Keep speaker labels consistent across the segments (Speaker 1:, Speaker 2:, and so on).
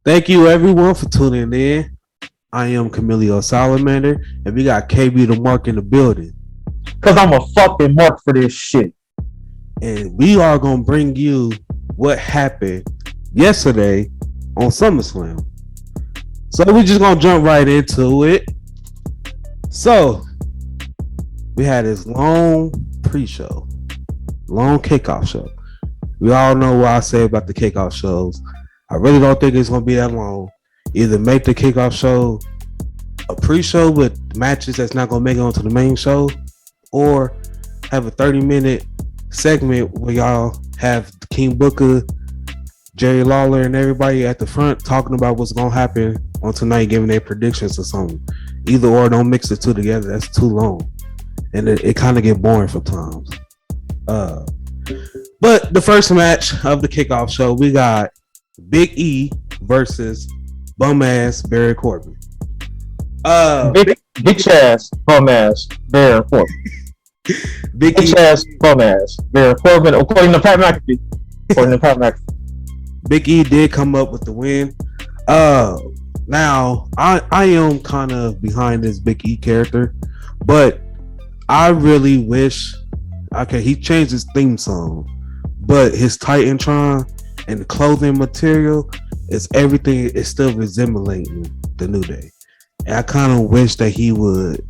Speaker 1: Thank you everyone for tuning in. I am Camilio Salamander, and we got KB the Mark in the building.
Speaker 2: Cause I'm a fucking mark for this shit.
Speaker 1: And we are gonna bring you what happened yesterday on SummerSlam. So we're just gonna jump right into it. So we had this long pre-show, long kickoff show. We all know what I say about the kickoff shows. I really don't think it's gonna be that long. Either make the kickoff show a pre-show with matches that's not gonna make it onto the main show, or have a 30-minute segment where y'all have King Booker, Jerry Lawler, and everybody at the front talking about what's gonna happen on tonight, giving their predictions or something. Either or, don't mix the two together. That's too long, and it kind of get boring sometimes. But the first match of the kickoff show, we got Big E versus Bomb Ass Barry Corbin.
Speaker 2: Bitch ass bum ass Barry Corbin. Bitch ass bum ass Barry Corbin. According to Pat McAfee.
Speaker 1: Big E did come up with the win. Now I am kind of behind this Big E character, but I really wish. Okay, he changed his theme song, but his Titantron and the clothing material is everything. It's still resembling the New Day, and I kind of wish that he would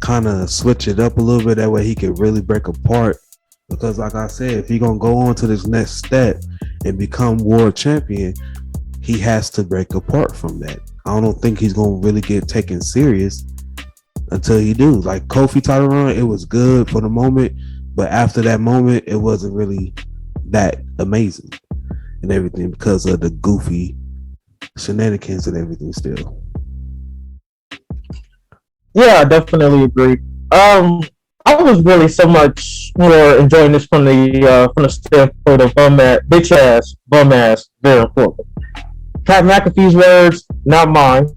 Speaker 1: kind of switch it up a little bit. That way, he could really break apart. Because, like I said, if he's gonna go on to this next step and become world champion, he has to break apart from that. I don't think he's gonna really get taken serious until he do. Like Kofi title run, it was good for the moment, but after that moment, it wasn't really that amazing and everything because of the goofy shenanigans and everything still.
Speaker 2: Yeah, I definitely agree. I was really so much more enjoying this from the standpoint of bitch ass bum ass Barry Corbin. Pat McAfee's words, not mine,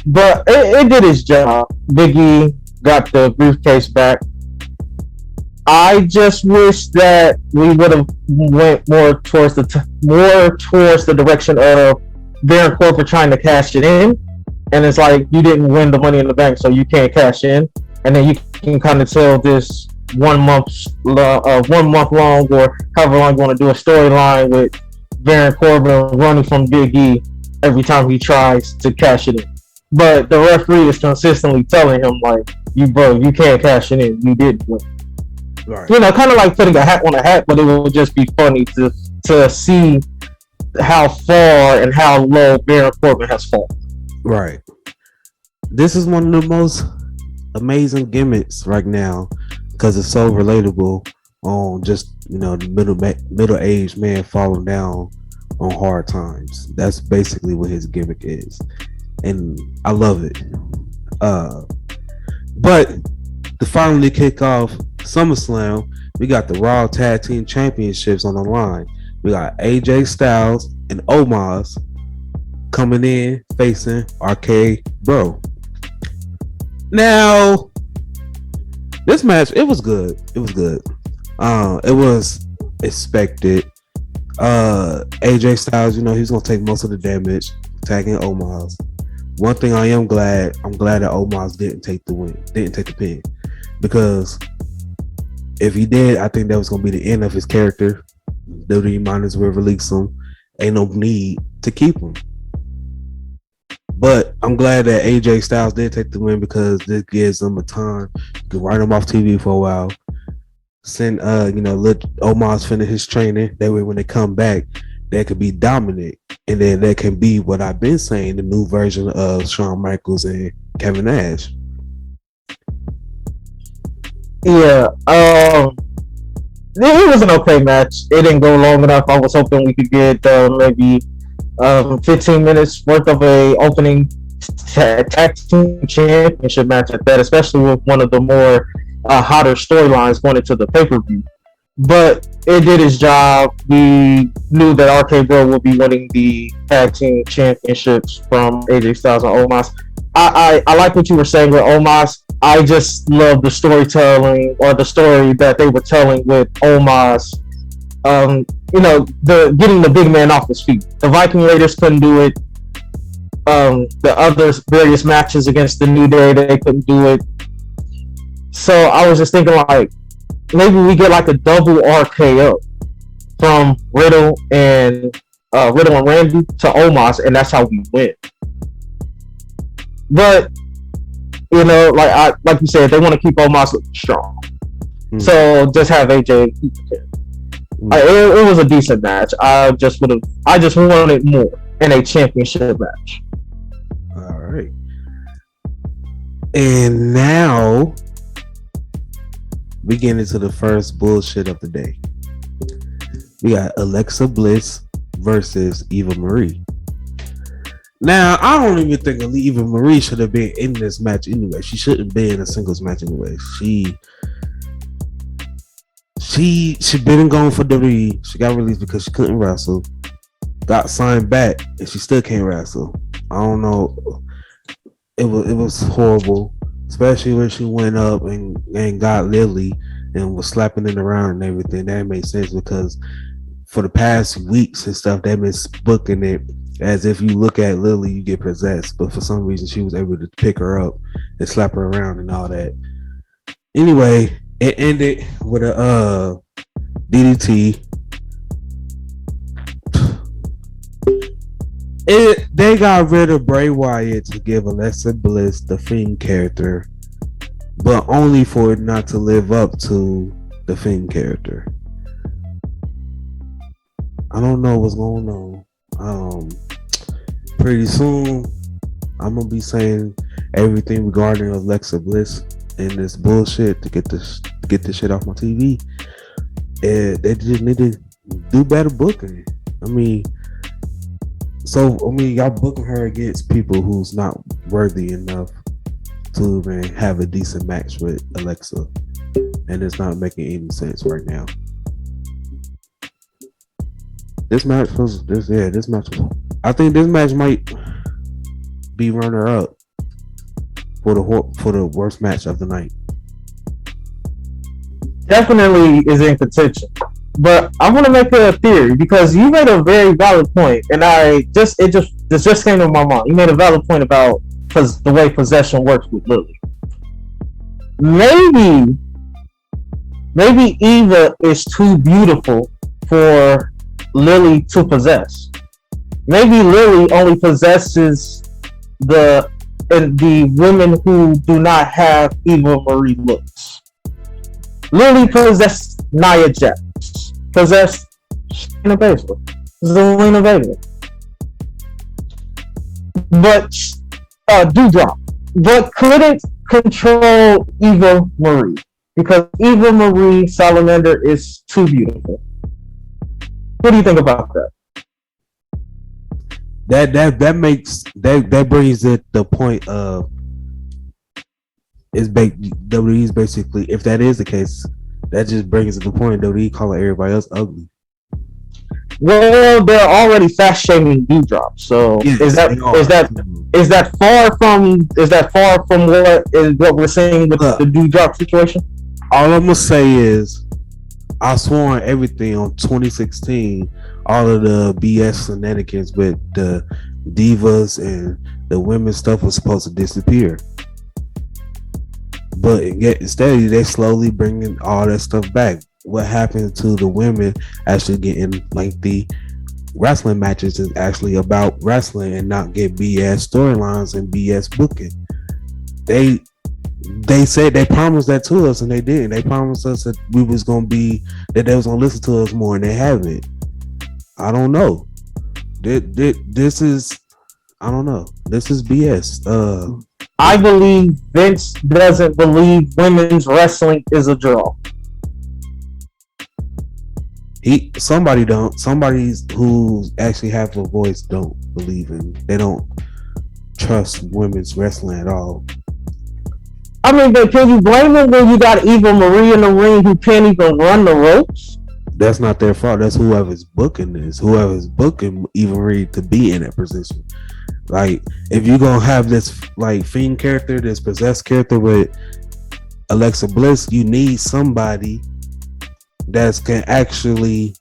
Speaker 2: but it did its job. Big E got the briefcase back. I just wish that we would have went more towards the direction of Baron Corbin trying to cash it in, and it's like you didn't win the Money in the Bank, so you can't cash in, and then you can kind of tell this 1 month long or however long you want to do a storyline with Baron Corbin running from Big E every time he tries to cash it in. But the referee is consistently telling him like, you can't cash it in. You did win. Right. You know, kind of like putting a hat on a hat, but it would just be funny to see how far and how low Baron Corbin has fallen.
Speaker 1: Right. This is one of the most amazing gimmicks right now because it's so relatable on just, you know, the middle-aged man falling down on hard times. That's basically what his gimmick is, and I love it. But to finally kick off SummerSlam, we got the Raw Tag Team Championships on the line. We got AJ Styles and Omos coming in facing RK Bro. Now, this match, it was good. It was expected. AJ Styles, you know, he's gonna take most of the damage, tagging Omos. One thing I'm glad that Omos didn't take the pin, because if he did, I think that was gonna be the end of his character. WWE might as well release him. Ain't no need to keep him. But I'm glad that AJ Styles did take the win because this gives them a time to write him off TV for a while. Send let Omos finish his training. That way when they come back, they could be dominant. And then that can be what I've been saying, the new version of Shawn Michaels and Kevin Nash.
Speaker 2: Yeah. It was an okay match. It didn't go long enough. I was hoping we could get maybe 15 minutes worth of a opening tag team championship match at that, especially with one of the more hotter storylines going into the pay-per-view. But it did its job. We knew that RK Bro would be winning the tag team championships from AJ Styles and Omos. I like what you were saying with Omos. I just love the storytelling, or the story that they were telling with Omos. The getting the big man off his feet. The Viking Raiders couldn't do it. the other various matches against the New Day, they couldn't do it. So I was just thinking like maybe we get like a double RKO from Riddle and Randy to Omos, and that's how we win. But you know, like you said, they want to keep Omos looking strong, so just have AJ keep it. It was a decent match. I just wanted more in a championship match.
Speaker 1: All right, and now we get into the first bullshit of the day. We got Alexa Bliss versus Eva Marie. Now, I don't even think Eva Marie should have been in this match anyway. She shouldn't be in a singles match anyway. She been going for WWE. She got released because she couldn't wrestle. Got signed back, and she still can't wrestle. I don't know. It was horrible, especially when she went up and got Lily and was slapping it around and everything. That made sense because for the past weeks and stuff, they've been booking it as if you look at Lily, you get possessed. But for some reason, she was able to pick her up and slap her around and all that. Anyway, it ended with a DDT. They got rid of Bray Wyatt to give Alexa Bliss the Fiend character, but only for it not to live up to the Fiend character. I don't know what's going on. Pretty soon, I'm gonna be saying everything regarding Alexa Bliss and this bullshit to get this shit off my TV. And they just need to do better booking. Y'all booking her against people who's not worthy enough to have a decent match with Alexa, and it's not making any sense right now. This match was. I think this match might be runner up for the worst match of the night.
Speaker 2: Definitely is in contention. But I want to make a theory because you made a very valid point, and this just came to my mind. You made a valid point about the way possession works with Lily. Maybe Eva is too beautiful for Lily to possess. Maybe Lily only possesses the women who do not have Eva Marie looks. Lily possessed Nia Jax. Possessed Shayna Baszler, Zelina Vega, but Doudrop, but couldn't control Eva Marie because Eva Marie Salamander is too beautiful. What do you think about that? That brings it the point of WWE's basically, if that is the case, that just brings it to the point WWE calling everybody else ugly. Well, they're already fast shaming Doudrop. So
Speaker 1: yeah,
Speaker 2: is that far from what we're saying with the Doudrop situation?
Speaker 1: All I'm gonna say is I swore on everything on 2016, all of the BS shenanigans with the divas and the women's stuff was supposed to disappear. But instead, they slowly bringing all that stuff back. What happened to the women actually getting lengthy wrestling matches is actually about wrestling and not get BS storylines and BS booking. They said they promised that to us and they didn't. They promised us that they was gonna listen to us more and they haven't. I don't know. This is BS.
Speaker 2: I believe Vince doesn't believe women's wrestling is a draw.
Speaker 1: Somebody who actually have a voice don't believe in. They don't trust women's wrestling at all.
Speaker 2: I mean, but can you blame them when you got Eva Marie in the ring who can't even run the ropes?
Speaker 1: That's not their fault. That's whoever's booking this. Whoever's booking Eva Marie to be in that position. Like, if you're gonna have this like Fiend character, this possessed character with Alexa Bliss, you need somebody that can actually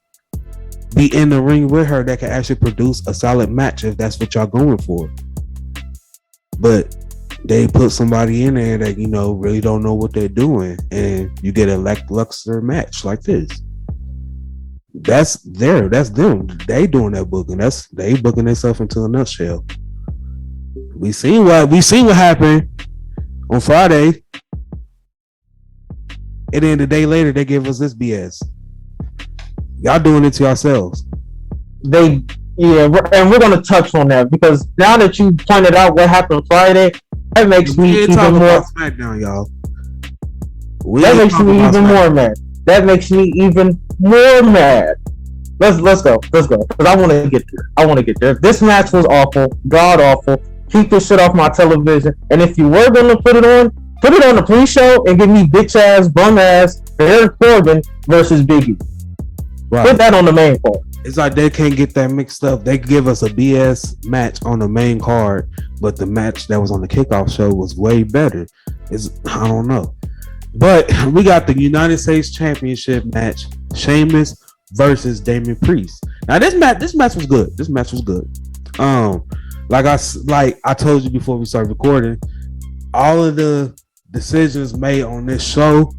Speaker 1: be in the ring with her that can actually produce a solid match if that's what y'all going for. but they put somebody in there that really don't know what they're doing, and you get a lackluster match like this. That's them. They doing that booking. They booking themselves into a nutshell. We seen what happened on Friday, and then the day later they give us this BS. Y'all doing it to yourselves.
Speaker 2: And we're gonna touch on that because now that you pointed out what happened Friday, that makes me even more
Speaker 1: Smackdown, y'all.
Speaker 2: That makes me even more mad. That makes me even more mad. Let's go. Because I want to get there. This match was awful, god awful. Keep this shit off my television. And if you were gonna put it on the pre-show and give me bitch ass, bum ass Barry Corbin versus Biggie. Right. Put that on the main card.
Speaker 1: It's like they can't get that mixed up. They give us a BS match on the main card, but the match that was on the kickoff show was way better. I don't know. But we got the United States Championship match, Sheamus versus Damon Priest. Now this match was good. Like I told you before we started recording, all of the decisions made on this show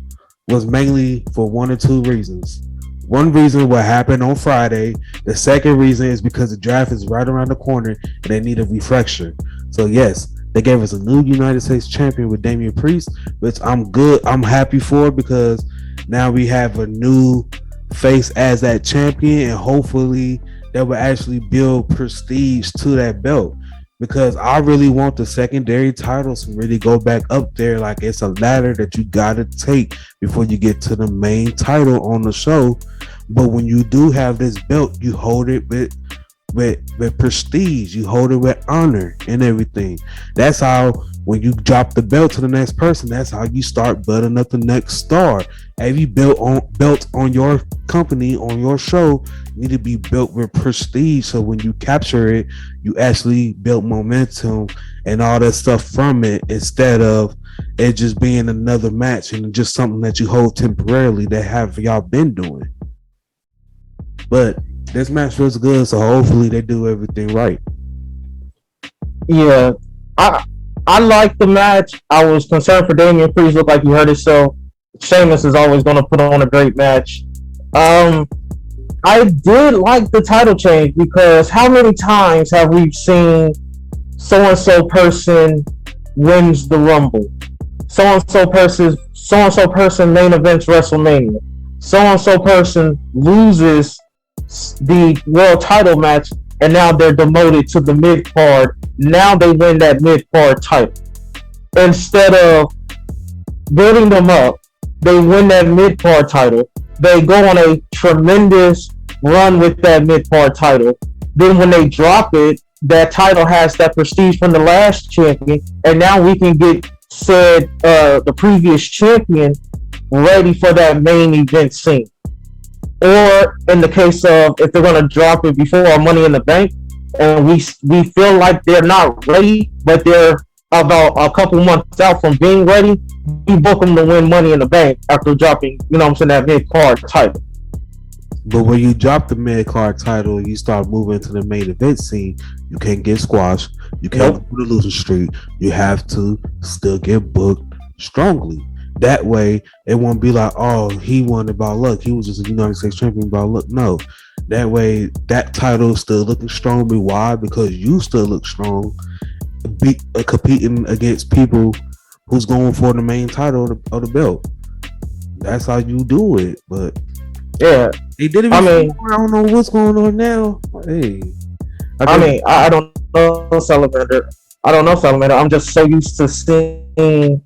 Speaker 1: was mainly for one or two reasons. One reason what happened on Friday. The second reason is because the draft is right around the corner and they need a refresher. So yes, they gave us a new United States champion with Damian Priest, which I'm happy for because now we have a new face as that champion, and hopefully that will actually build prestige to that belt. Because I really want the secondary titles to really go back up there. Like it's a ladder that you gotta take before you get to the main title on the show. But when you do have this belt, you hold it with prestige, you hold it with honor and everything. That's how when you drop the belt to the next person, that's how you start building up the next star. Every belt on your company, on your show, need to be built with prestige. So when you capture it, you actually build momentum and all that stuff from it, instead of it just being another match and just something that you hold temporarily that have y'all been doing. But this match was good, so hopefully they do everything right.
Speaker 2: Yeah, I like the match. I was concerned for Damian Priest. Looked like you heard it. So Sheamus is always going to put on a great match. I did like the title change because how many times have we seen so-and-so person wins the Rumble? So-and-so person main events WrestleMania. So-and-so person loses the world title match and now they're demoted to the mid-card. Now they win that mid-card title. Instead of building them up, they win that mid-card title. They go on a tremendous run with that mid-card title. Then when they drop it, that title has that prestige from the last champion, and now we can get the previous champion ready for that main event scene. Or in the case of if they're going to drop it before Money in the Bank, and we feel like they're not ready, but they're about a couple months out from being ready, we book them to win Money in the Bank after dropping, that mid-card title.
Speaker 1: But when you drop the mid-card title and you start moving to the main event scene, you can't get squashed. You can't go to the losing streak. You have to still get booked strongly. That way, it won't be like, oh, he won it by luck. He was just a United States champion by luck. No. That way, that title is still looking strong. Why? Because you still look strong, competing against people who's going for the main title of the belt. That's how you do it. But
Speaker 2: yeah,
Speaker 1: they did it before. I don't know what's going on now. Hey,
Speaker 2: I don't know Salamander. I'm just so used to seeing,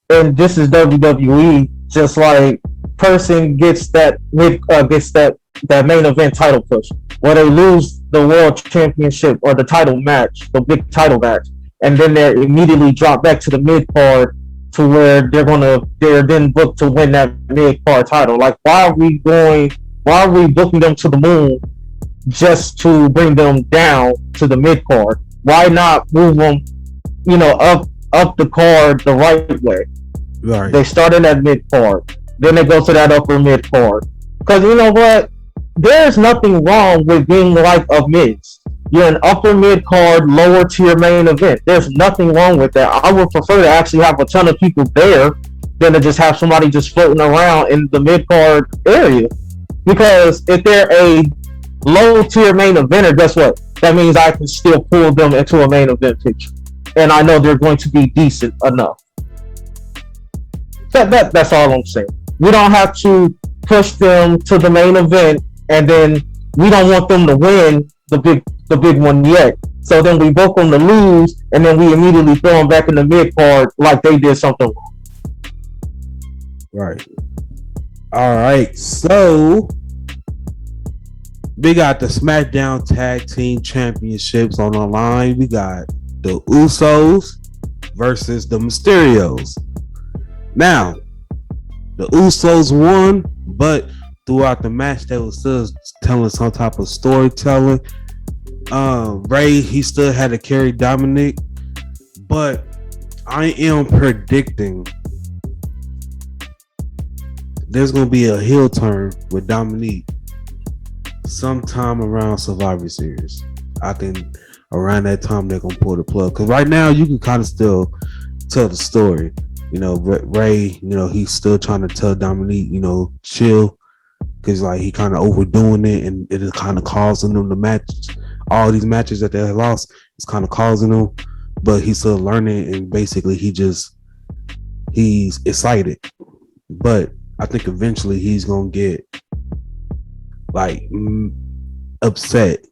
Speaker 2: and this is WWE, just like person gets that main event title push, where they lose the world championship or the title match, the big title match, and then they're immediately dropped back to the mid card to where they're then booked to win that mid card title. Like, why are we booking them to the moon just to bring them down to the mid card? Why not move them, up the card the right way?
Speaker 1: Right.
Speaker 2: They start in that mid card, then they go to that upper mid card. Because you know what? There's nothing wrong with being like a Miz. You're an upper mid card, lower tier main event. There's nothing wrong with that. I would prefer to actually have a ton of people there than to just have somebody just floating around in the mid card area. Because if they're a low tier main eventer, guess what? That means I can still pull them into a main event picture, and I know they're going to be decent enough. That's all I'm saying. We don't have to push them to the main event, and then we don't want them to win the big one yet. So then we book them to lose, and then we immediately throw them back in the mid card like they did something wrong.
Speaker 1: Right. All right. So we got the Smackdown Tag Team Championships on the line. We got the Usos versus the Mysterios. Now, the Usos won, but throughout the match, they were still telling some type of storytelling. Ray, he still had to carry Dominic, but I am predicting there's going to be a heel turn with Dominic sometime around Survivor Series. I think around that time they're going to pull the plug. Because right now, you can kind of still tell the story. You know, Ray, you know, he's still trying to tell Dominic, you know, chill. Because, like, he kind of overdoing it, and it is kind of causing them to match. All these matches that they lost, it's kind of causing them. But he's still learning, and basically he's excited. But I think eventually he's going to get, like, upset.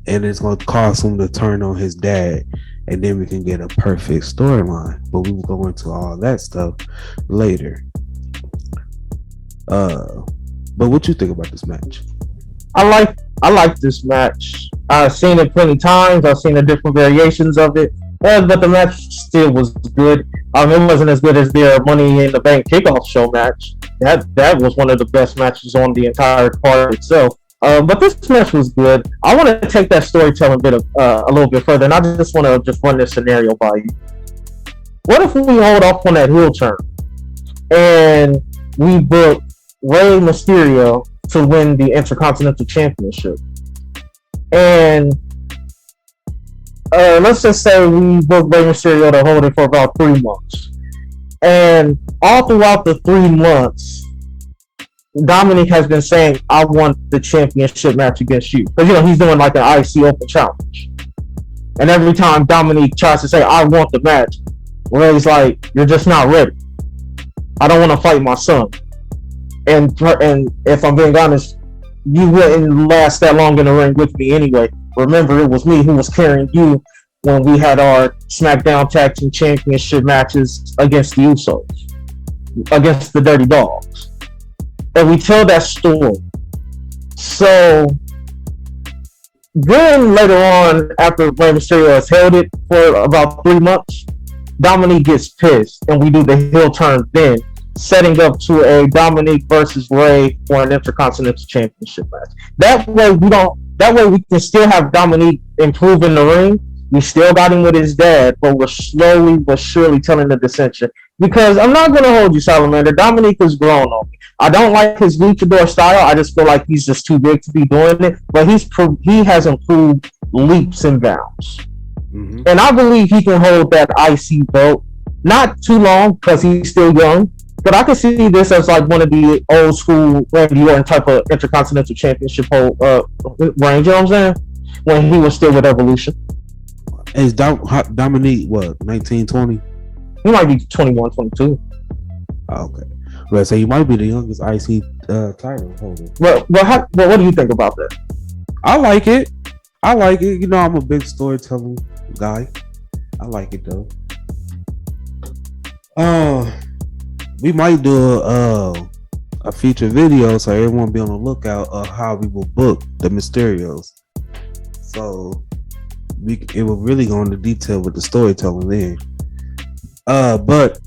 Speaker 1: And it's going to cause him to turn on his dad. And then we can get a perfect storyline. But we will go into all that stuff later. But what you think about this match?
Speaker 2: I like this match. I've seen it plenty times. I've seen the different variations of it. But the match still was good. It wasn't as good as their Money in the Bank kickoff show match. That was one of the best matches on the entire card itself. But this match was good. I want to take that storytelling bit a little bit further, and I just want to just run this scenario by you. What if we hold off on that heel turn and we book Rey Mysterio to win the Intercontinental Championship? And let's just say we book Rey Mysterio to hold it for about 3 months. And all throughout the 3 months, Dominic has been saying, I want the championship match against you. Because, you know, he's doing like an IC Open Challenge. And every time Dominic tries to say, I want the match, Ray's like, you're just not ready. I don't want to fight my son. And if I'm being honest, you wouldn't last that long in the ring with me anyway. Remember, it was me who was carrying you when we had our SmackDown Tag Team Championship matches against the Usos, against the Dirty Dogs. And we tell that story. So then later on, after Rey Mysterio has held it for about 3 months, Dominic gets pissed, and we do the heel turn then, setting up to a Dominic versus Rey for an Intercontinental Championship match. That way we can still have Dominic improve in the ring. We still got him with his dad, but we're slowly but surely telling the dissension. Because I'm not going to hold you, Salamander. Dominic has grown on me. I don't like his luchador style. I just feel like he's just too big to be doing it. But he has improved leaps and bounds. Mm-hmm. And I believe he can hold that IC belt. Not too long, because he's still young. But I can see this as like one of the old school Randy Orton type of Intercontinental Championship range, you know what I'm saying? When he was still with Evolution.
Speaker 1: Is Dominic, what, 19, 20?
Speaker 2: He might be 21, 22.
Speaker 1: Oh, okay. Well, so he might be the youngest IC title holder.
Speaker 2: Well, what do you think about that?
Speaker 1: I like it. You know, I'm a big storytelling guy. I like it, though. We might do a feature video so everyone be on the lookout of how we will book the Mysterios. So it will really go into detail with the storytelling there. But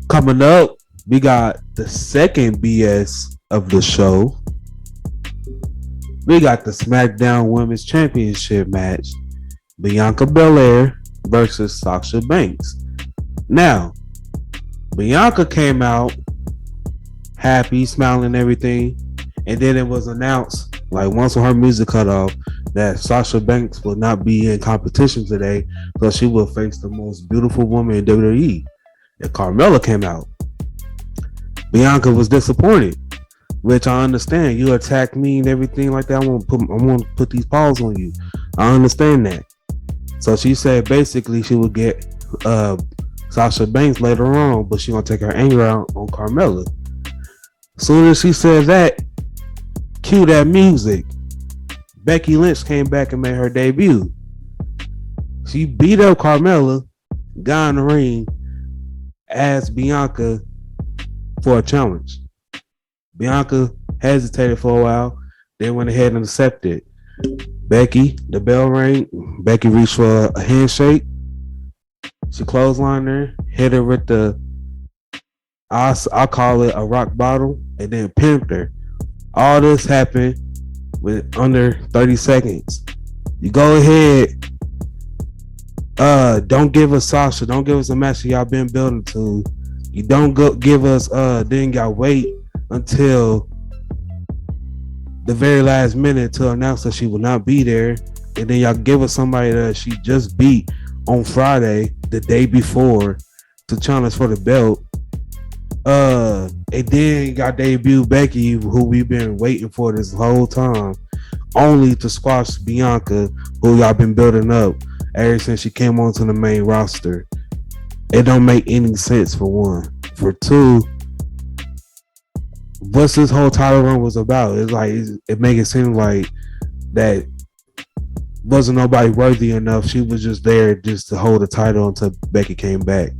Speaker 1: coming up, we got the second BS of the show. We got the SmackDown Women's Championship match, Bianca Belaire versus Sasha Banks. Now, Bianca came out happy, smiling, everything, and then it was announced Like once her music cut off, that Sasha Banks will not be in competition today because she will face the most beautiful woman in WWE. And Carmella came out. Bianca was disappointed, which I understand. You attacked me and everything like that. I'm gonna put these paws on you. I understand that. So she said basically she would get Sasha Banks later on, but she gonna take her anger out on Carmella. Soon as she said that, cue that music. Becky Lynch came back and made her debut. She beat up Carmella, got in the ring, asked Bianca for a challenge. Bianca hesitated for a while, then went ahead and accepted. Becky, the bell rang. Becky reached for a handshake. She clotheslined her, hit her with the, I call it a rock bottom, and then pinned her. All this happened with under 30 seconds. You go ahead. Don't give us Sasha. Don't give us a match that y'all been building to. You don't give us. Then y'all wait until the very last minute to announce that she will not be there, and then y'all give us somebody that she just beat on Friday, the day before, to challenge for the belt. And then got debut Becky, who we've been waiting for this whole time, only to squash Bianca, who y'all been building up ever since she came onto the main roster. It don't make any sense, for one. For two, what's this whole title run was about? It's like it make it seem like that wasn't nobody worthy enough. She was just there just to hold the title until Becky came back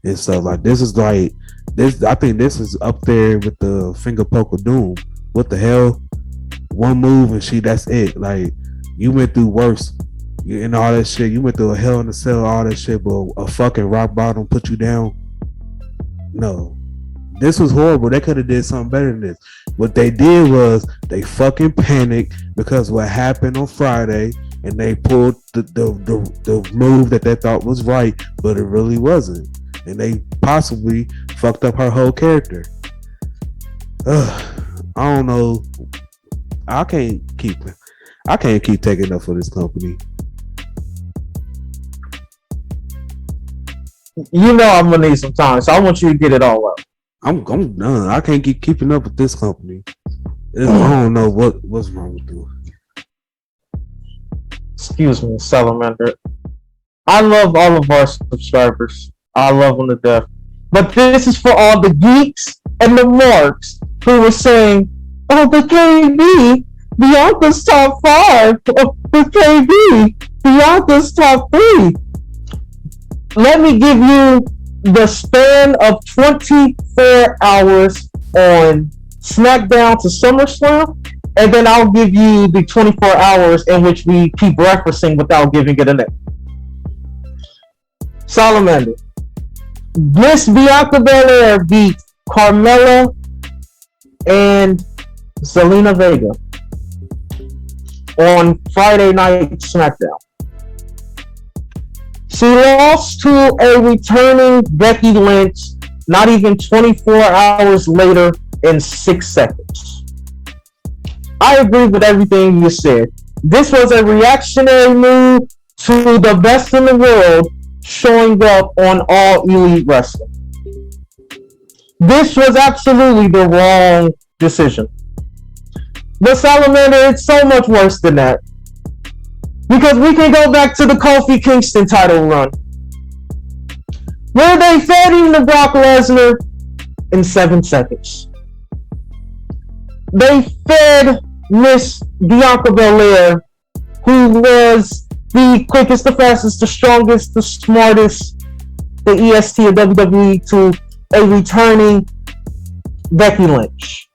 Speaker 1: and stuff. Like this is like this. I think this is up there with the finger poke of doom. What the hell? One move and that's it. Like you went through worse and all that shit. You went through a hell in a cell, all that shit, but a fucking rock bottom put you down. No. This was horrible. They could have did something better than this. What they did was they fucking panicked because what happened on Friday, and they pulled the move that they thought was right, but it really wasn't. And they possibly fucked up her whole character. I don't know. I can't keep taking up for this company.
Speaker 2: You know I'm gonna need some time, so I want you to get it all up.
Speaker 1: I'm done. I can't keep keeping up with this company. I don't know what's wrong with you.
Speaker 2: Excuse me, Salamander. I love all of our subscribers. I love them to death. But this is for all the geeks and the marks who were saying, "Oh, the KB, Bianca's top 5. Oh, the KB, Bianca's top 3." Let me give you the span of 24 hours on Smackdown to Summerslam, and then I'll give you the 24 hours in which we keep referencing without giving it a name. Salamander. Bliss Bianca Belaire beat Carmella and Zelina Vega on Friday Night SmackDown. She lost to a returning Becky Lynch not even 24 hours later in 6 seconds. I agree with everything you said. This was a reactionary move to the best in the world showing up on All Elite Wrestling. This was absolutely the wrong decision. But Salamander, it's so much worse than that. Because we can go back to the Kofi Kingston title run, where they fed into Brock Lesnar in 7 seconds. They fed Miss Bianca Belaire, who was the quickest, the fastest, the strongest, the smartest, the EST of WWE, to a returning Becky Lynch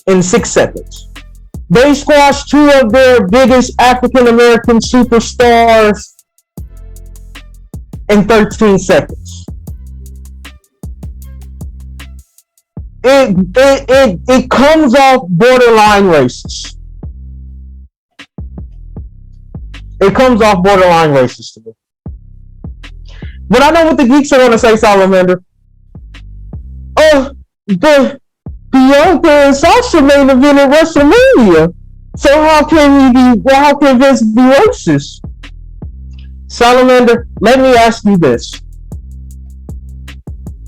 Speaker 2: in 6 seconds. They squashed 2 of their biggest African American superstars in 13 seconds. It comes off borderline racist. It comes off borderline racist to me. But I know what the geeks are going to say, Salamander. Oh, Bianca and Sasha main event at WrestleMania. So how can Vince be racist? Salamander, let me ask you this.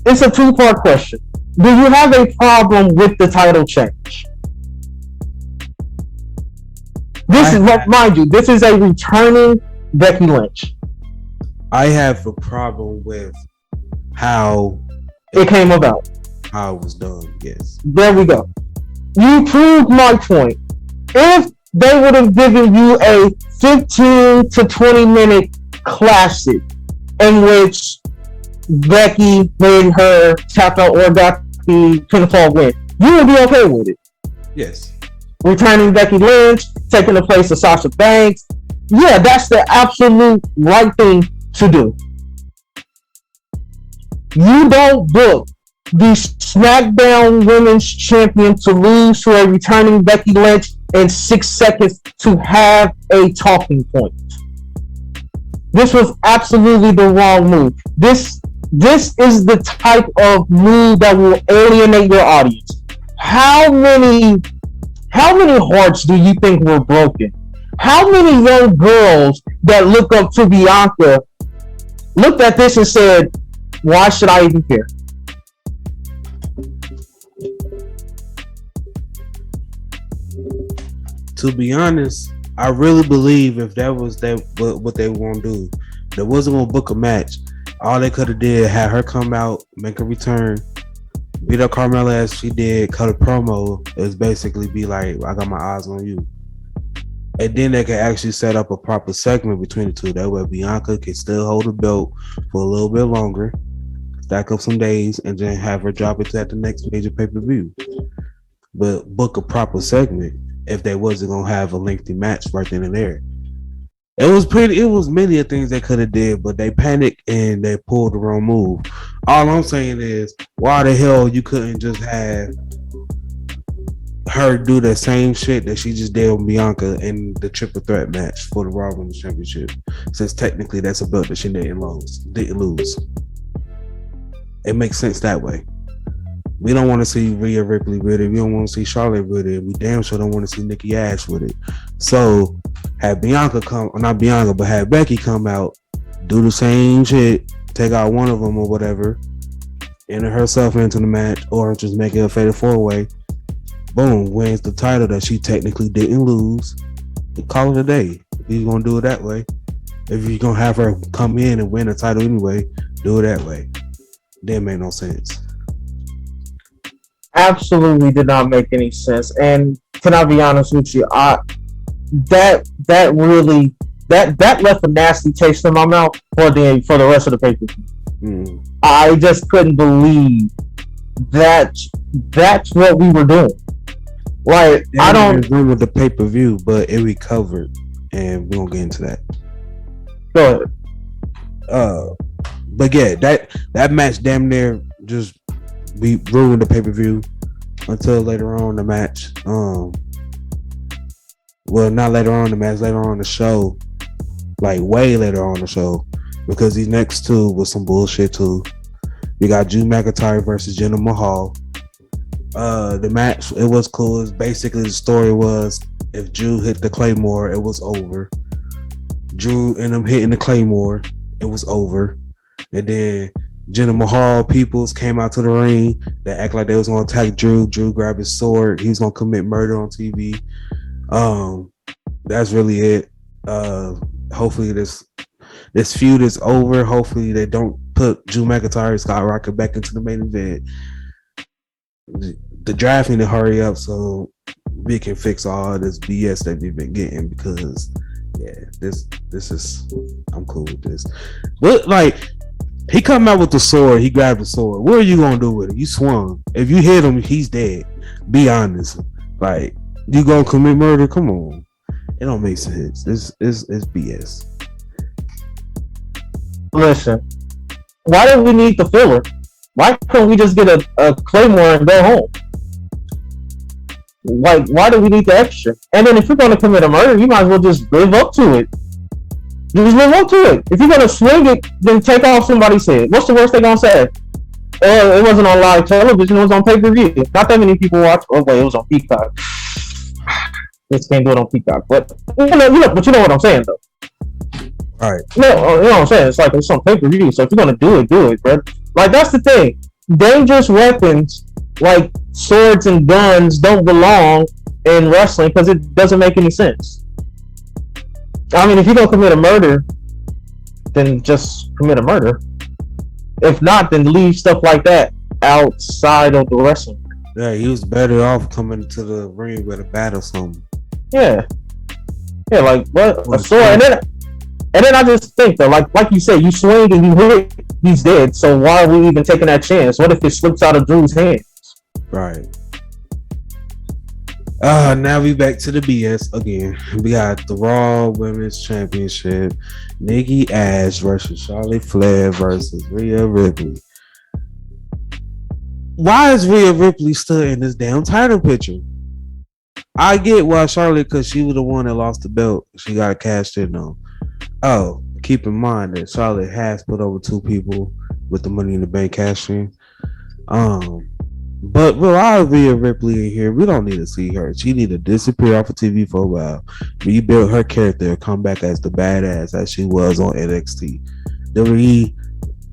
Speaker 2: It's a two-part question. Do you have a problem with the title change? Mind you, this is a returning Becky Lynch.
Speaker 1: I have a problem with how
Speaker 2: it came about.
Speaker 1: How it was done, yes.
Speaker 2: There we go. You proved my point. If they would have given you a 15 to 20 minute classic in which Becky made her tap out or got the pinfall win, you would be okay with it.
Speaker 1: Yes.
Speaker 2: Returning Becky Lynch, taking the place of Sasha Banks. Yeah, that's the absolute right thing to do. You don't book the SmackDown Women's Champion to lose to a returning Becky Lynch in 6 seconds to have a talking point. This was absolutely the wrong move. This is the type of move that will alienate your audience. How many hearts do you think were broken? How many young girls that look up to Bianca looked at this and said, why should I even care?
Speaker 1: To be honest, I really believe if that was what they want to do, they wasn't gonna book a match. All they could have did had her come out, make a return, beat up Carmella as she did, cut a promo. It's basically be like, I got my eyes on you. And then they can actually set up a proper segment between the two. That way Bianca can still hold the belt for a little bit longer, stack up some days, and then have her drop it at the next major pay-per-view. But book a proper segment if they wasn't gonna have a lengthy match right then and there. It was many of things they could have did, but they panicked and they pulled the wrong move. All I'm saying is, why the hell you couldn't just have her do the same shit that she just did on Bianca in the triple threat match for the Raw Women's Championship, since technically that's a belt that she didn't lose. It makes sense that way. We don't want to see Rhea Ripley with it. We don't want to see Charlotte with it. We damn sure don't want to see Nikki Ash with it. So have Becky come out, do the same shit, take out one of them or whatever, enter herself into the match, or just make it a fatal 4-way. Boom, wins the title that she technically didn't lose. Call it a day. If you're gonna do it that way, if you're gonna have her come in and win the title anyway, do it that way. That made no sense.
Speaker 2: Absolutely did not make any sense. And can I be honest with you? That left a nasty taste in my mouth for the rest of the pay-per-view. I just couldn't believe that's what we were doing. Like, I don't
Speaker 1: agree with the pay-per-view, but it recovered, and we won't get into that.
Speaker 2: Go ahead.
Speaker 1: But yeah, that match damn near just ruined the pay-per-view until later on in the match. Well, not later on in the match, later on in the show, like way later on in the show, because these next two was some bullshit too. You got Jude McIntyre versus Jenna Mahal. The match, it was cool. Basically, the story was if Jude hit the Claymore, it was over. Jude and them hitting the Claymore, it was over. And then Jenna Mahal peoples came out to the ring. They act like they was going to attack Drew. Drew grabbed his sword. He was going to commit murder on TV. That's really it. Hopefully this feud is over. Hopefully they don't put Drew McIntyre and Scott Rocker back into the main event. The draft need to hurry up so we can fix all this BS that we've been getting, because this is, I'm cool with this. But like, he come out with the sword, he grabbed the sword. What are you gonna do with it? You swung. If you hit him, he's dead. Be honest. Like, you gonna commit murder? Come on. It don't make sense. It's BS.
Speaker 2: Listen, why do we need the filler? Why can't we just get a Claymore and go home? Like, why do we need the extra? And then if you're gonna commit a murder, you might as well just live up to it. Just live up to it. If you're gonna swing it, then take off somebody's head. What's the worst they're gonna say? It wasn't on live television. It was on pay-per-view. Not that many people watched. Oh wait, it was on Peacock. Just can't do it on Peacock, but but you know what I'm saying though.
Speaker 1: All right.
Speaker 2: No, you know what I'm saying. It's like it's on pay-per-view. So if you're gonna do it, bro. Like that's the thing. Dangerous weapons like swords and guns don't belong in wrestling because it doesn't make any sense. I mean, if you're gonna commit a murder, then just commit a murder. If not, then leave stuff like that outside of the wrestling.
Speaker 1: Yeah, he was better off coming to the ring with a bat or something.
Speaker 2: Yeah, like what a sword, and then I just think though, like you said, you swing and you hit, he's dead. So why are we even taking that chance? What if it slips out of Drew's hands?
Speaker 1: Right. Now we back to the BS again. We got the Raw Women's Championship. Nikki Ash versus Charlotte Flair versus Rhea Ripley. Why is Rhea Ripley still in this damn title picture? I get why Charlotte, because she was the one that lost the belt. She got cashed in on. Oh, keep in mind that Charlotte has put over 2 people with the Money in the Bank cash in. But why is Rhea Ripley in here? We don't need to see her. She need to disappear off of TV for a while. Rebuild her character, come back as the badass that she was on NXT.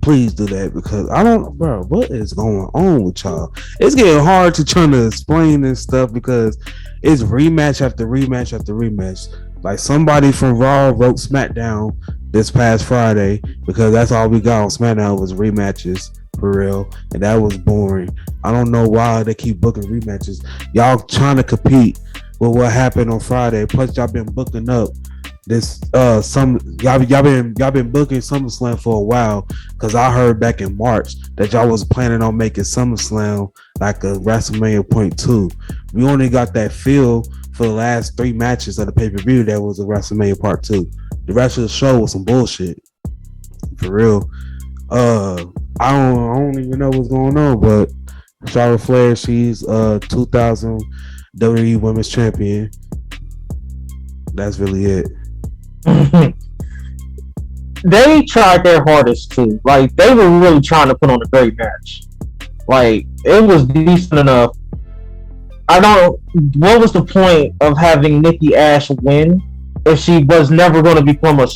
Speaker 1: Please do that, because I don't, bro, what is going on with y'all? It's getting hard to try to explain this stuff because it's rematch after rematch after rematch. Like somebody from Raw wrote Smackdown this past Friday because that's all we got on Smackdown was rematches for real, and that was boring. I don't know why they keep booking rematches. Y'all trying to compete with what happened on Friday. Plus y'all been booking up this y'all been booking SummerSlam for a while, because I heard back in March that y'all was planning on making SummerSlam like a WrestleMania point 2. We only got that feel for the last 3 matches of the pay-per-view that was a WrestleMania part 2. The rest of the show was some bullshit. For real. I don't even know what's going on, but Charlotte Flair, she's 2000 WWE Women's Champion. That's really it.
Speaker 2: They tried their hardest too. Like they were really trying to put on a great match. Like it was decent enough. What was the point of having Nikki Ash win if she was never going to become a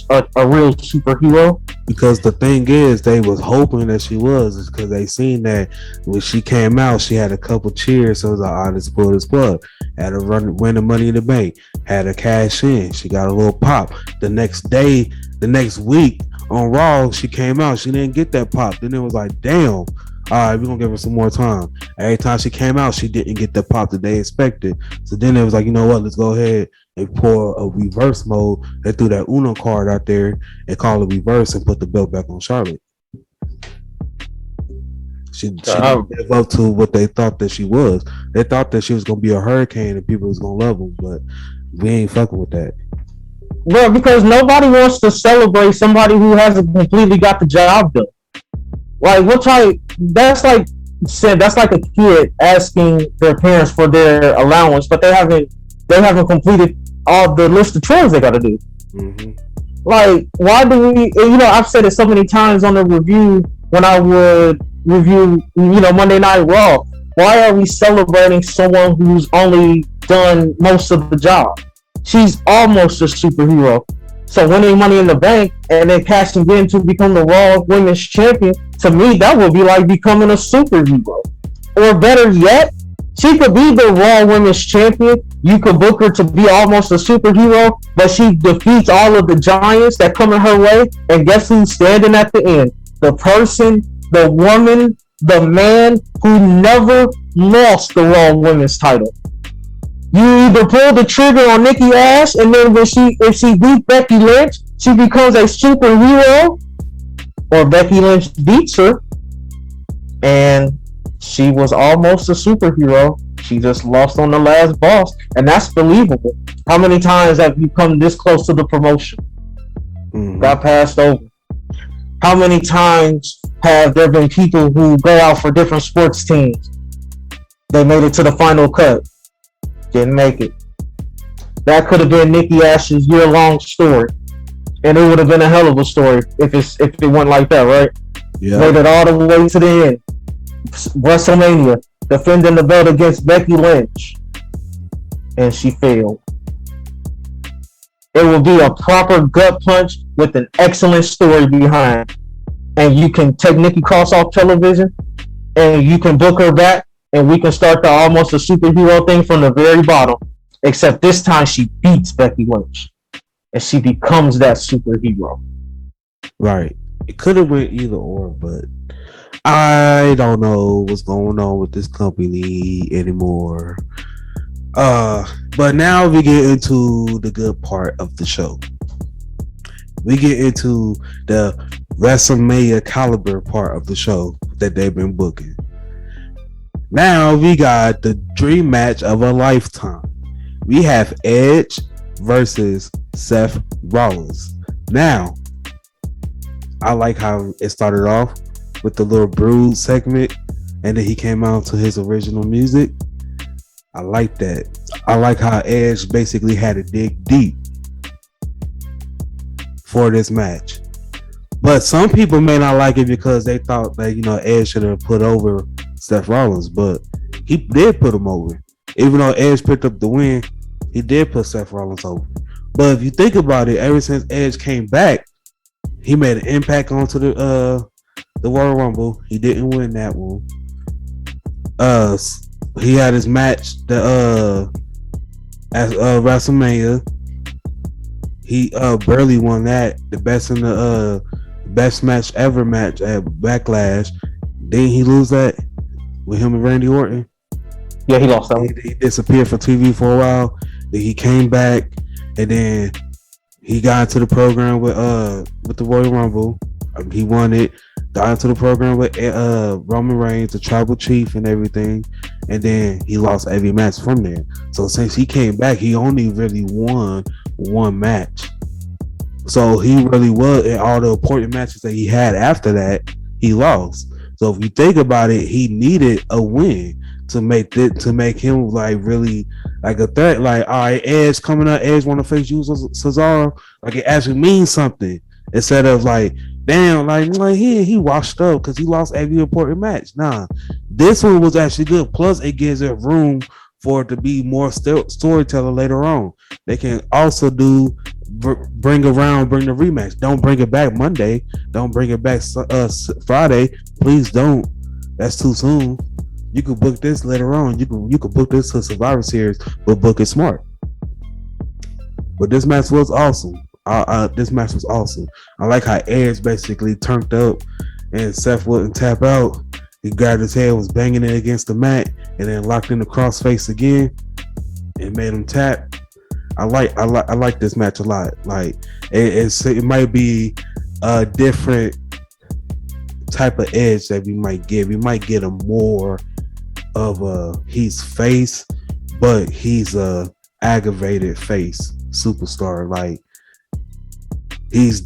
Speaker 2: real superhero?
Speaker 1: Because the thing is, they was hoping that she was, because they seen that when she came out, she had a couple cheers. So it was like, this club. Had to win the Money in the Bank. Had to cash in. She got a little pop. The next week on Raw, she came out. She didn't get that pop. Then it was like, damn. All right, we're going to give her some more time. Every time she came out, she didn't get the pop that they expected. So then it was like, you know what? Let's go ahead and pour a reverse mode. They threw that Uno card out there and call it reverse and put the belt back on Charlotte. She didn't live up to what they thought that she was. They thought that she was going to be a hurricane and people was going to love them, but we ain't fucking with that.
Speaker 2: Well, because nobody wants to celebrate somebody who hasn't completely got the job done. Like, that's like a kid asking their parents for their allowance, but they haven't completed all the list of chores they got to do.
Speaker 1: Mm-hmm.
Speaker 2: Like, why do we? I've said it so many times on the review when I would review, Monday Night Raw. Why are we celebrating someone who's only done most of the job? She's almost a superhero. So winning Money in the Bank and then cashing in to become the Raw Women's Champion, to me, that would be like becoming a superhero. Or better yet, she could be the Raw Women's Champion. You could book her to be almost a superhero, but she defeats all of the giants that come in her way. And guess who's standing at the end? The person, the woman, the man who never lost the Raw Women's title. You either pull the trigger on Nikki Ash, and then if she beats Becky Lynch, she becomes a superhero, or Becky Lynch beats her, and she was almost a superhero. She just lost on the last boss, and that's believable. How many times have you come this close to the promotion?
Speaker 1: Mm-hmm.
Speaker 2: Got passed over. How many times have there been people who go out for different sports teams? They made it to the final cut. Didn't make it. That could have been Nikki Ash's year-long story, and it would have been a hell of a story if it went like that, right?
Speaker 1: Yeah.
Speaker 2: Made it all the way to the end. WrestleMania, defending the belt against Becky Lynch, and she failed. It will be a proper gut punch with an excellent story behind. And you can take Nikki Cross off television, and you can book her back, and we can start the almost a superhero thing from the very bottom. Except this time she beats Becky Lynch, and she becomes that superhero.
Speaker 1: Right. It could have went either or, but I don't know what's going on with this company anymore. But now we get into the good part of the show. We get into the WrestleMania caliber part of the show that they've been booking. Now we got the dream match of a lifetime. We have Edge versus Seth Rollins. Now, I like how it started off with the little Brood segment, and then he came out to his original music. I like that. I like how Edge basically had to dig deep for this match. But some people may not like it because they thought that, Edge should have put over Seth Rollins, but he did put him over. Even though Edge picked up the win, he did put Seth Rollins over. But if you think about it, ever since Edge came back, he made an impact onto the Royal Rumble. He didn't win that one. He had his match at WrestleMania. He barely won that. The best in the best match ever match at Backlash. Didn't he lose that with him and Randy Orton?
Speaker 2: Yeah, he lost that one.
Speaker 1: He disappeared from TV for a while. Then he came back, and then he got into the program with the Royal Rumble. He won it. Got into the program with Roman Reigns, the Tribal Chief, and everything. And then he lost every match from there. So since he came back, he only really won one match. So he really was, in all the important matches that he had after that, he lost. So if you think about it, he needed a win to make him like really like a threat. Like, all right, Edge coming up, Edge want to face Cesaro. Like, it actually means something instead of like, damn, like he washed up because he lost every important match. Nah, this one was actually good. Plus, it gives it room for it to be more storytelling later on. They can also bring the rematch. Don't bring it back Monday. Don't bring it back Friday. Please don't. That's too soon. You could book this later on. You could book this to Survivor Series, but book it smart. But this match was awesome. This match was awesome. I like how Edge basically turned up and Seth wouldn't tap out. He grabbed his head, was banging it against the mat, and then locked in the crossface again and made him tap. I like this match a lot. Like, it might be a different type of Edge that we might get. We might get a more of he's face, but he's a aggravated face superstar. Like, he's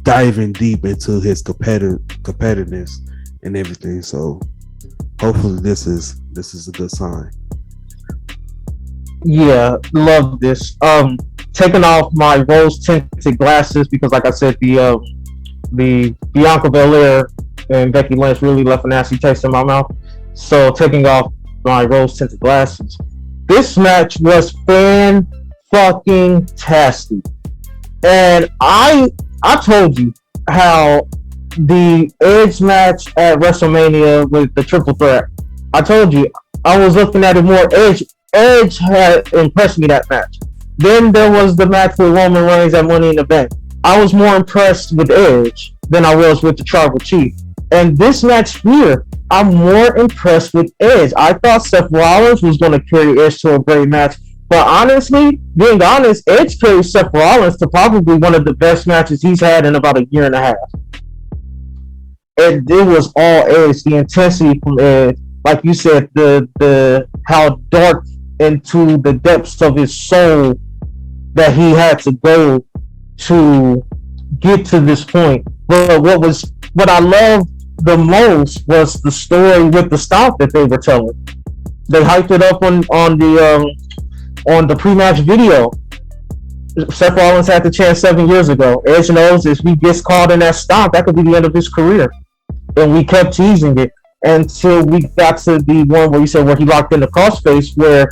Speaker 1: diving deep into his competitiveness and everything. So hopefully this is a good sign.
Speaker 2: Yeah, love this. Taking off my rose tinted glasses because, like I said, the Bianca Belaire and Becky Lynch really left a nasty taste in my mouth. So taking off my rose tinted glasses, this match was fan-fucking-tastic. And I told you how the Edge match at WrestleMania with the triple threat, I told you I was looking at it more. Edge had impressed me that match. Then there was the match with Roman Reigns at Money in the Bank. I was more impressed with Edge than I was with the Tribal Chief. And this match here, I'm more impressed with Edge. I thought Seth Rollins was going to carry Edge to a great match. But honestly, being honest, Edge carried Seth Rollins to probably one of the best matches he's had in about a year and a half. And it was all Edge, the intensity from Edge. Like you said, the how dark into the depths of his soul that he had to go to get to this point. But what I loved the most was the story with the stomp that they were telling. They hyped it up on the pre-match video. Seth Rollins had the chance 7 years ago. Edge knows if he gets caught in that stomp, that could be the end of his career. And we kept teasing it. until we got to the one where you said where he locked in the crossface, where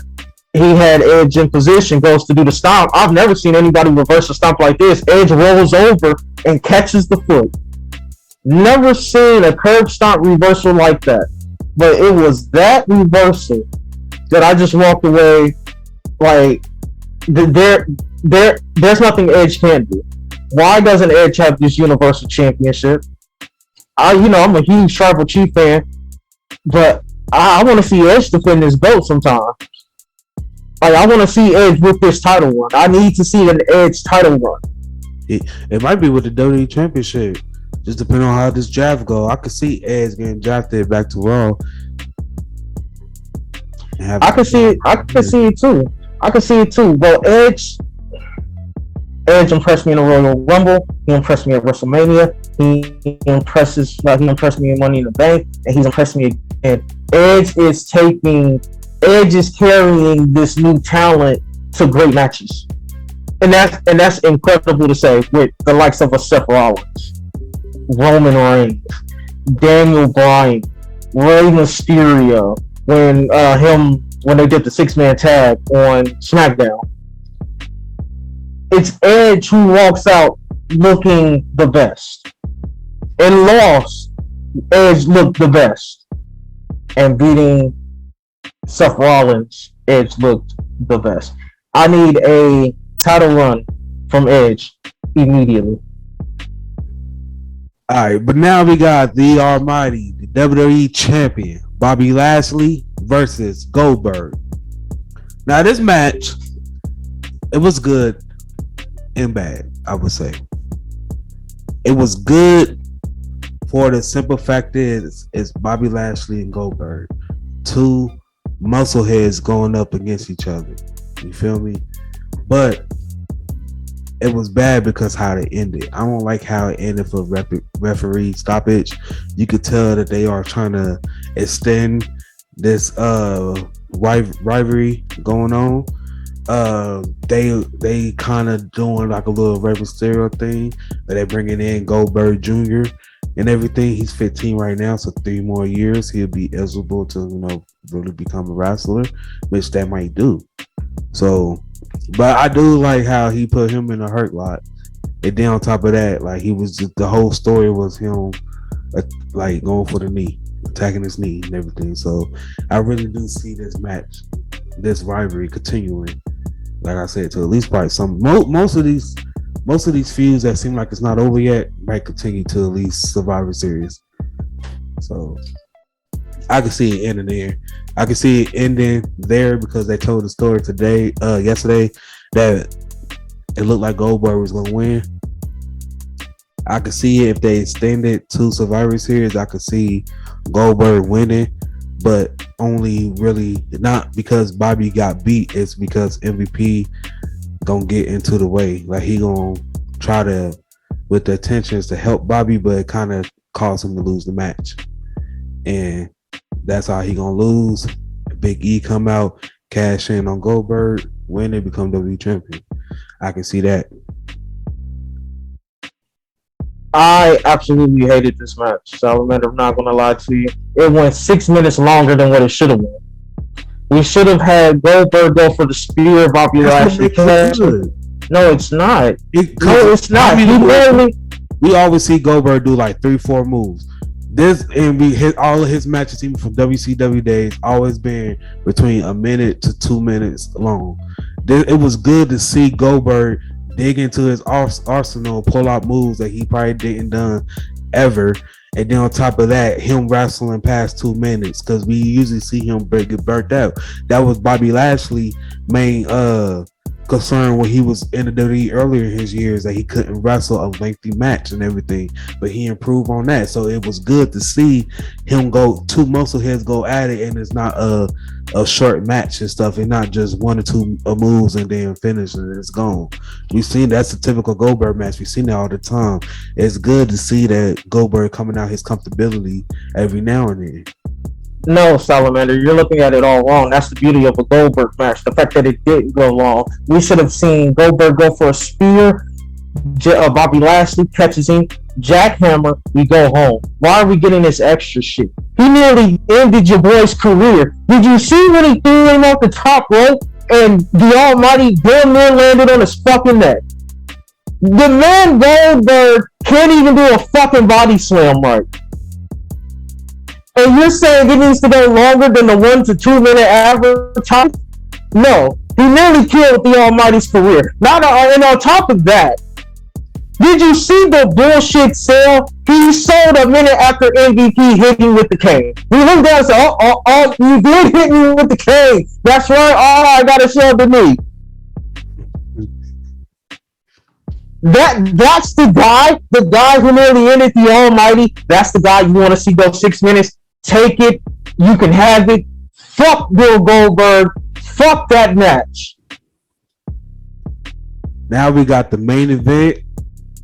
Speaker 2: he had Edge in position, goes to do the stomp. I've never seen anybody reverse a stomp like this. Edge rolls over and catches the foot. Never seen a curb stomp reversal like that. But it was that reversal that I just walked away like, there's nothing Edge can't do. Why doesn't Edge have this Universal Championship? I'm a huge Tribal Chief fan, but I want to see Edge defend this belt sometime. Like, I want to see Edge with this title run. I need to see an Edge title run.
Speaker 1: It might be with the WWE Championship. Just depending on how this draft go. I could see Edge getting drafted back to Raw.
Speaker 2: I could see it too. Well, Edge impressed me in the Royal Rumble. He impressed me at WrestleMania. He impressed me in Money in the Bank, and he's impressed me again. Edge is carrying this new talent to great matches, and that's incredible to say with the likes of a Seth Rollins, Roman Reigns, Daniel Bryan, Rey Mysterio. When they did the 6-man tag on Smackdown, it's Edge who walks out looking the best. In Lost, Edge looked the best, and beating Seth Rollins, Edge looked the best. I need a title run from Edge immediately.
Speaker 1: All right, but now we got the Almighty, the WWE Champion, Bobby Lashley versus Goldberg. Now this match, it was good and bad, I would say. It was good for the simple fact is Bobby Lashley and Goldberg, two muscle heads going up against each other. You feel me? But it was bad because how it ended. I don't like how it ended for referee stoppage. You could tell that they are trying to extend this rivalry going on. They kind of doing like a little Rey Mysterio thing, but they bringing in Goldberg Jr. and everything. He's 15 right now, so 3 more years he'll be eligible to really become a wrestler, which that might do. So, but I do like how he put him in a hurt lot, and then on top of that, like the whole story was him like going for the knee, attacking his knee and everything. So I really do see this match, this rivalry continuing. Like I said, to at least probably most of these feuds that seem like it's not over yet might continue to at least Survivor Series. So I can see it ending there. I can see it ending there because they told the story yesterday, that it looked like Goldberg was gonna win. I could see it if they extended to Survivor Series. I could see Goldberg winning, but only really not because Bobby got beat. It's because MVP gonna get into the way. Like he gonna try to, with the intentions to help Bobby, but it kind of caused him to lose the match, and that's how he gonna lose. Big E come out, cash in on Goldberg, win and become WWE champion. I can see that.
Speaker 2: I absolutely hated this match, Salamander. I'm not gonna lie to you. It went 6 minutes longer than what it should have been. We should have had Goldberg go for the spear of Bobby Lashley. No, it's not. It's not.
Speaker 1: We always see Goldberg do like 3-4 moves. This and all of his matches, even from WCW days, always been between 1 minute to 2 minutes long. It was good to see Goldberg dig into his arsenal, pull out moves that he probably didn't done ever, and then on top of that, him wrestling past 2 minutes, because we usually see him get burnt out. That was Bobby Lashley's main concern when he was in the WWE earlier in his years, that he couldn't wrestle a lengthy match and everything, but he improved on that. So it was good to see him go, two muscle heads go at it, and it's not a short match and stuff, and not just 1 or 2 moves and then finish and it's gone. We've seen that's a typical Goldberg match. We've seen that all the time. It's good to see that Goldberg coming out his comfortability every now and then.
Speaker 2: No, Salamander, you're looking at it all wrong. That's the beauty of a Goldberg match. The fact that it didn't go long. We should have seen Goldberg go for a spear. Bobby Lashley catches him, jackhammer, we go home. Why are we getting this extra shit? He nearly ended your boy's career. Did you see when he threw him off the top rope and the Almighty damn near landed on his fucking neck? The man Goldberg can't even do a fucking body slam right. And you're saying it needs to go longer than the 1 to 2 minute average time? No, he nearly killed the Almighty's career. And on top of that, did you see the bullshit sale? He sold a minute after MVP hit him with the cane. We looked down and said, oh, you did hit me with the cane. That's right. Oh, I got to show the knee. That's the guy who nearly ended the Almighty. That's the guy you want to see go 6 minutes. Take it. You can have it. Fuck Bill Goldberg. Fuck that match.
Speaker 1: Now we got the main event.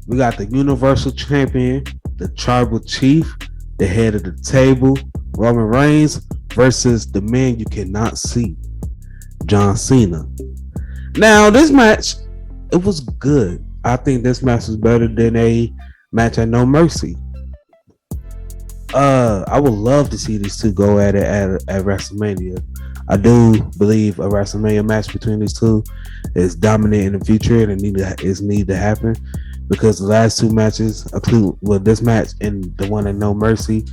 Speaker 1: We got the Universal Champion, the Tribal Chief, the head of the table, Roman Reigns versus the man you cannot see, John Cena. Now this match, it was good. I think this match was better than a match at No Mercy. I would love to see these two go at it at WrestleMania. I do believe a WrestleMania match between these two is dominant in the future and it need to happen. Because the last two matches, this match and the one at No Mercy,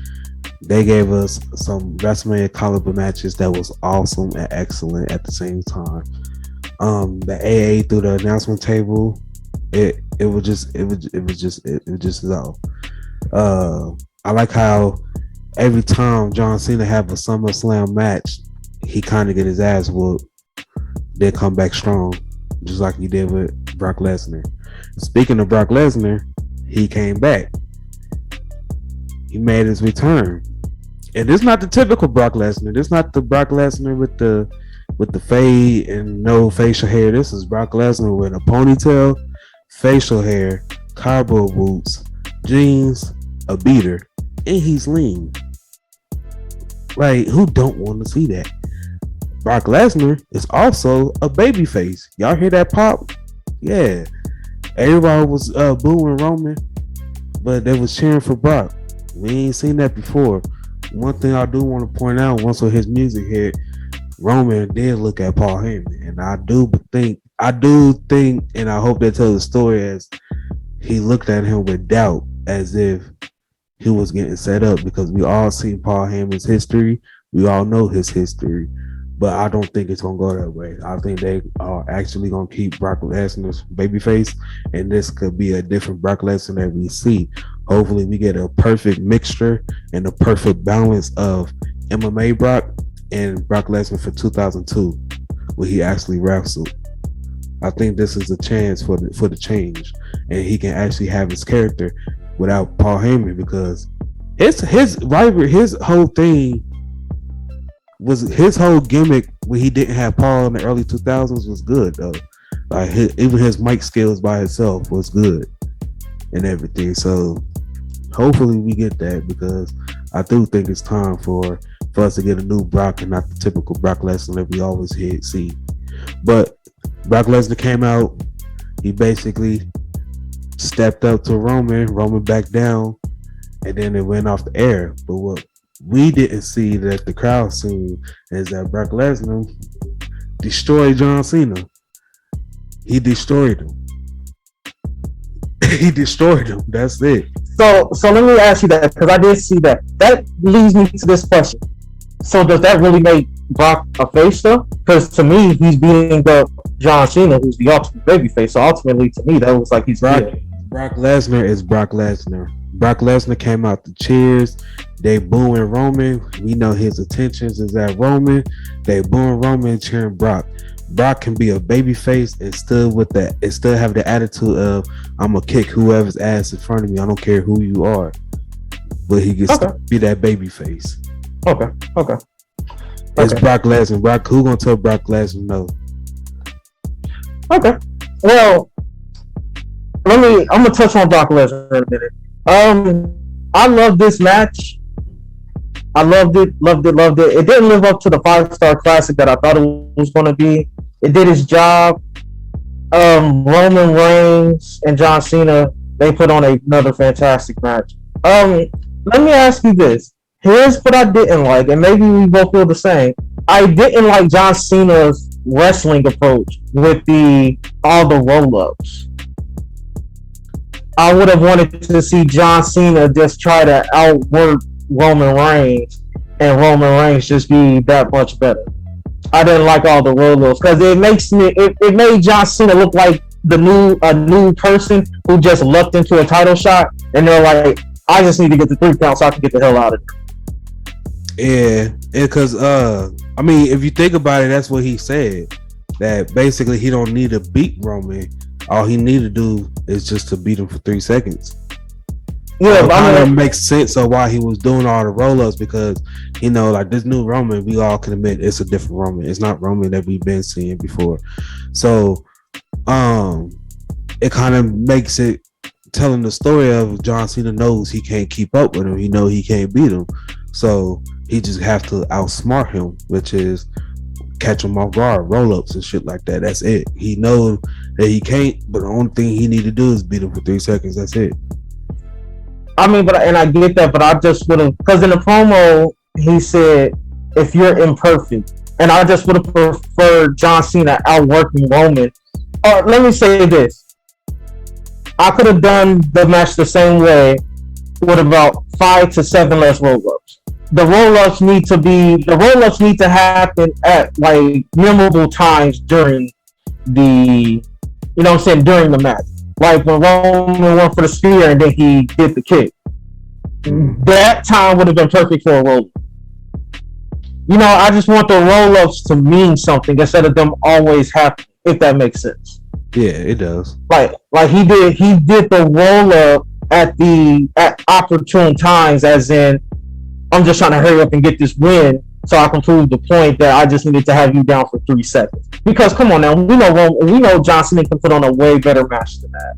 Speaker 1: they gave us some WrestleMania caliber matches that was awesome and excellent at the same time. The AA through the announcement table, it was just low. I like how every time John Cena have a SummerSlam match, he kind of get his ass whooped, then come back strong, just like he did with Brock Lesnar. Speaking of Brock Lesnar, he came back. He made his return. And this is not the typical Brock Lesnar. This is not the Brock Lesnar with the fade and no facial hair. This is Brock Lesnar with a ponytail, facial hair, cowboy boots, jeans, a beater, and he's lean. Like, who don't want to see that? Brock Lesnar is also a babyface. Y'all hear that pop? Yeah. Everybody was booing Roman, but they was cheering for Brock. We ain't seen that before. One thing I do want to point out, once his music hit, Roman did look at Paul Heyman, and I do think, and I hope they tell the story as he looked at him with doubt, as if he was getting set up, because we all seen Paul Heyman's history. We all know his history. But I don't think it's going to go that way. I think they are actually going to keep Brock Lesnar's babyface, and this could be a different Brock Lesnar that we see. Hopefully we get a perfect mixture and a perfect balance of MMA Brock and Brock Lesnar for 2002, where he actually wrestled. I think this is a chance for the change, and he can actually have his character without Paul Heyman, because his whole thing was, his whole gimmick when he didn't have Paul in the early 2000s was good though. Like even his mic skills by himself was good and everything. So hopefully we get that, because I do think it's time for us to get a new Brock and not the typical Brock Lesnar that we always see. But Brock Lesnar came out, he basically stepped up to Roman backed down, and then it went off the air. But what we didn't see, that the crowd seen, is that Brock Lesnar destroyed John Cena. He destroyed him. He destroyed him. That's it.
Speaker 2: So let me ask you that, because I did see that. That leads me to this question. So does that really make Brock a face though? Because to me, he's beating up John Cena, who's the ultimate babyface. So ultimately, to me, that looks like he's
Speaker 1: Brock Lesnar is Brock Lesnar. Brock Lesnar came out the cheers. They booing Roman. We know his intentions is at Roman. They booing Roman and cheering Brock. Brock can be a babyface and still have the attitude of, I'm gonna kick whoever's ass in front of me. I don't care who you are. But he gets to be that babyface.
Speaker 2: Okay.
Speaker 1: It's Brock Lesnar. Who gonna tell Brock Lesnar no?
Speaker 2: Okay. Well, I'm gonna touch on Brock Lesnar in a minute. I love this match. I loved it. It didn't live up to the 5-star classic that I thought it was going to be. It did its job. Roman Reigns and John Cena They put on another fantastic match. Let me ask you this. Here's what I didn't like, and maybe we both feel the same. I didn't like John Cena's wrestling approach with all the roll-ups. I would have wanted to see John Cena just try to outwork Roman Reigns, and Roman Reigns just be that much better. I didn't like all the roll-ups because it made John Cena look like a new person who just lucked into a title shot, and they're like, I just need to get the 3 count so I can get the hell out of there.
Speaker 1: Yeah, because I mean, if you think about it, that's what he said. That basically he don't need to beat Roman. All he need to do is just to beat him for 3 seconds. Yeah, it kind of makes sense of why he was doing all the roll-ups, because like this new Roman, we all can admit it's a different Roman. It's not Roman that we've been seeing before. So it kind of makes it telling the story of John Cena knows he can't keep up with him. He know he can't beat him. So he just have to outsmart him, which is catch him off guard, roll-ups and shit like that. That's it. He knows that he can't, but the only thing he need to do is beat him for 3 seconds. That's it.
Speaker 2: I mean, and I get that, but I just would have, because in the promo he said, if you're imperfect, and I just would have preferred John Cena outworking Roman. Or let me say this. I could have done the match the same way with about 5 to 7 less roll-ups. The roll-ups need to happen at like memorable times during the match. Like when Roman went for the spear and then he did the kick. That time would have been perfect for a roll-up. I just want the roll-ups to mean something instead of them always happening, if that makes sense.
Speaker 1: Yeah, it does.
Speaker 2: Like he did the roll-up at opportune times, as in, I'm just trying to hurry up and get this win so I can prove the point that I just needed to have you down for 3 seconds. Because come on now, we know John Cena can put on a way better match than that.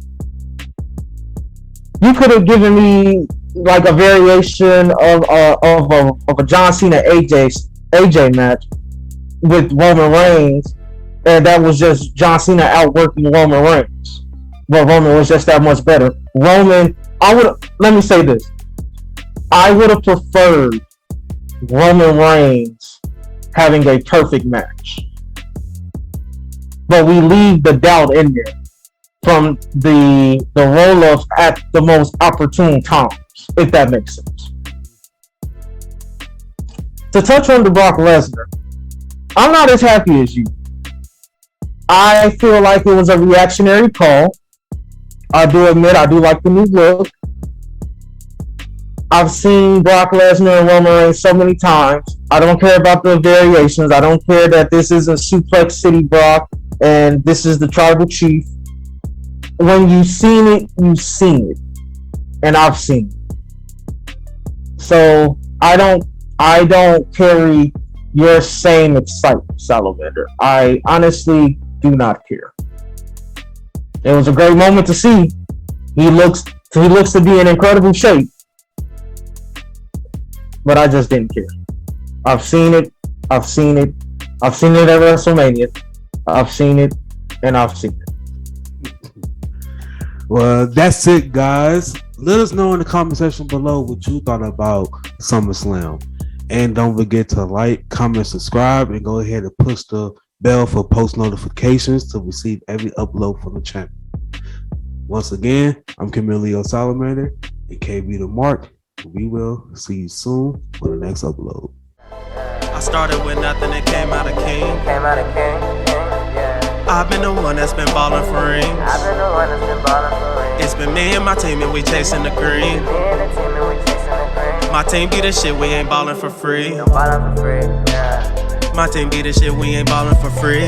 Speaker 2: You could have given me like a variation of a John Cena AJ match with Roman Reigns, and that was just John Cena outworking Roman Reigns. But Roman was just that much better. Let me say this. I would have preferred Roman Reigns having a perfect match. But we leave the doubt in there from the roll-ups at the most opportune times, if that makes sense. To touch on the Brock Lesnar, I'm not as happy as you. I feel like it was a reactionary call. I do admit I do like the new look. I've seen Brock Lesnar and Roman Reigns so many times. I don't care about the variations. I don't care that this isn't Suplex City Brock and this is the Tribal Chief. When you've seen it, you've seen it. And I've seen it. So I don't carry your same excitement, Salamander. I honestly do not care. It was a great moment to see. He looks to be in incredible shape. But I just didn't care. I've seen it at WrestleMania. I've seen it, and I've seen it.
Speaker 1: Well, that's it, guys. Let us know in the comment section below what you thought about SummerSlam. And don't forget to like, comment, subscribe, and go ahead and push the bell for post notifications to receive every upload from the channel. Once again, I'm Camilo Salamander and KB the Mark. We will see you soon for the next upload.
Speaker 3: I started with nothing and came out a king. I've been the one that's been ballin' for rings. It's been me and my team and we chasing the green. My team be the shit, we ain't ballin' for free. My team be the shit, we ain't ballin' for free.